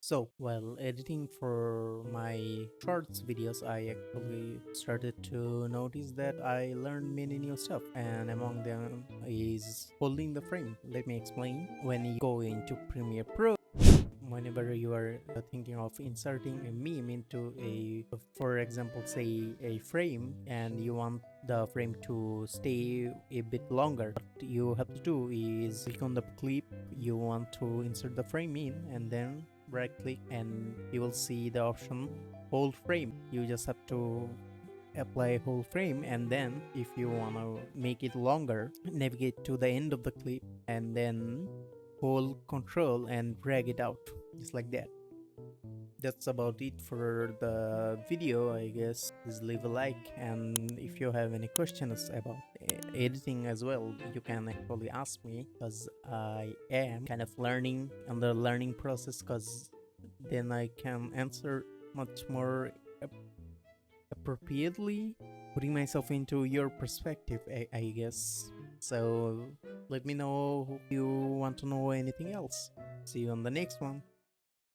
So, while editing for my shorts videos, I actually started to notice that I learned many new stuff, and among them is holding the frame. Let me explain. When you go into Premiere Pro, whenever you are thinking of inserting a meme into for example, say a frame, and you want the frame to stay a bit longer, what you have to do is click on the clip you want to insert the frame in, and then right click, and you will see the option hold frame. You just have to apply whole frame, and then if you want to make it longer, navigate to the end of the clip and then hold control and drag it out, just like that. That's about it for the video, I guess. Please leave a like, and if you have any questions about editing as well, you can actually ask me, because I am kind of learning on the learning process, because then I can answer much more appropriately, putting myself into your perspective, I guess. So let me know if you want to know anything else. See you on the next one.